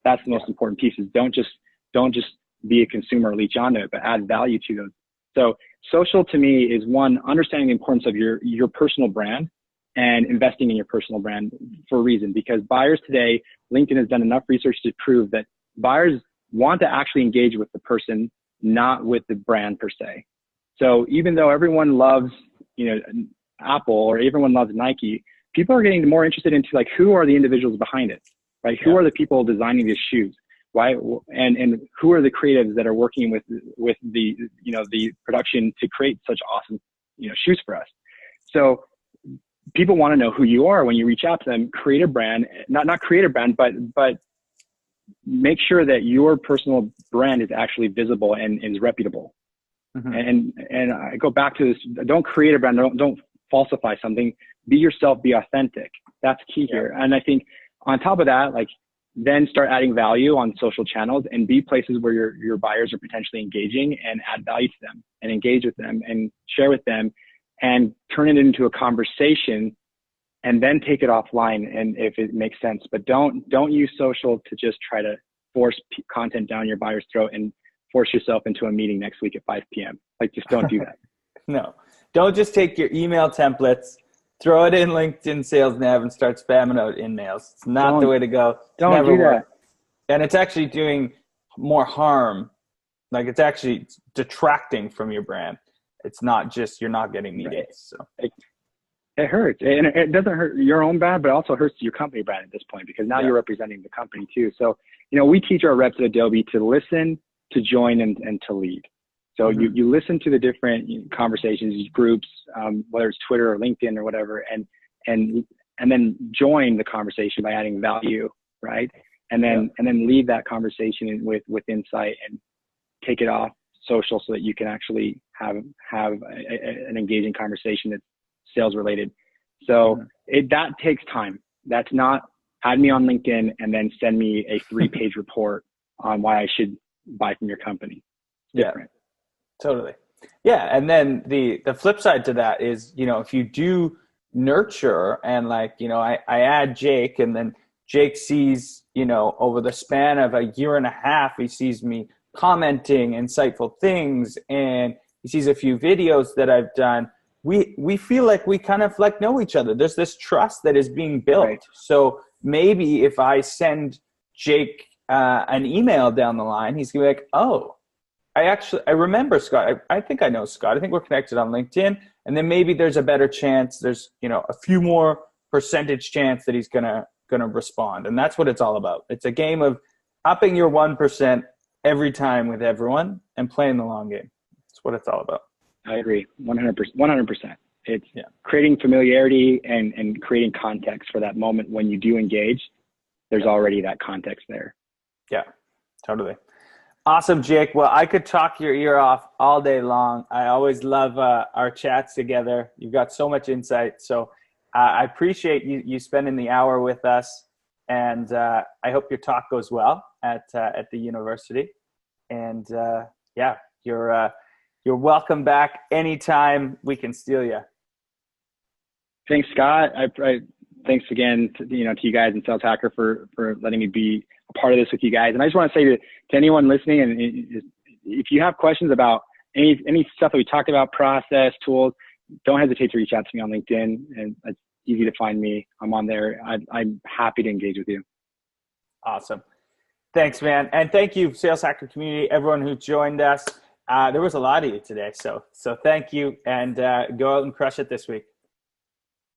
That's the most important piece. Is don't just be a consumer or leech onto it, but add value to those. So social to me is one, understanding the importance of your personal brand and investing in your personal brand for a reason, because buyers today, LinkedIn has done enough research to prove that buyers want to actually engage with the person, not with the brand per se. So even though everyone loves, Apple or everyone loves Nike, people are getting more interested into like, who are the individuals behind it, right? Who are the people designing these shoes? Why, and who are the creatives that are working with the, the production to create such awesome, shoes for us? So people want to know who you are when you reach out to them. Create a brand, not create a brand, but make sure that your personal brand is actually visible and is reputable. Mm-hmm. And I go back to this, don't create a brand, don't falsify something, be yourself, be authentic. That's key here. And I think on top of that, like, then start adding value on social channels and be places where your buyers are potentially engaging, and add value to them and engage with them and share with them and turn it into a conversation, and then take it offline. And if it makes sense, but don't use social to just try to force content down your buyer's throat and force yourself into a meeting next week at 5 p.m. Like, just don't do that. No, don't just take your email templates, throw it in LinkedIn Sales Nav, and start spamming out emails. It's not the way to go. Don't do that. And it's actually doing more harm. Like, it's actually detracting from your brand. It's not just you're not getting meetings. Right. So it hurts, and it doesn't hurt your own brand, but it also hurts your company brand at this point, because now you're representing the company too. So we teach our reps at Adobe to listen, to join, and to lead. So you listen to the different conversations, groups, whether it's Twitter or LinkedIn or whatever, and then join the conversation by adding value, right? And then lead that conversation with insight, and take it off social so that you can actually have an engaging conversation that's sales related. So that takes time. That's not add me on LinkedIn and then send me a 3-page report on why I should buy from your company. It's different. Totally. Yeah. And then the flip side to that is, if you do nurture and I add Jake, and then Jake sees, over the span of a year and a half, he sees me commenting insightful things, and he sees a few videos that I've done. We feel like we kind of like know each other. There's this trust that is being built. Right. So maybe if I send Jake an email down the line, he's gonna be like, oh, I remember Scott. I think I know Scott. I think we're connected on LinkedIn. And then maybe there's a better chance. There's, a few more percentage chance that he's gonna respond. And that's what it's all about. It's a game of upping your 1% every time with everyone and playing the long game. That's what it's all about. I agree. 100%. It's creating familiarity and creating context for that moment when you do engage. There's already that context there. Yeah, totally. Awesome, Jake. Well, I could talk your ear off all day long. I always love our chats together. You've got so much insight. So I appreciate you spending the hour with us. And I hope your talk goes well at the university. And yeah, you're welcome back anytime we can steal you. Thanks, Scott. Thanks again to you guys and Sales Hacker for letting me be a part of this with you guys. And I just want to say to anyone listening, and if you have questions about any stuff that we talked about, process, tools, don't hesitate to reach out to me on LinkedIn, and it's easy to find me. I'm on there. I'm happy to engage with you. Awesome. Thanks, man. And thank you, Sales Hacker community, everyone who joined us. There was a lot of you today. So thank you, and go out and crush it this week.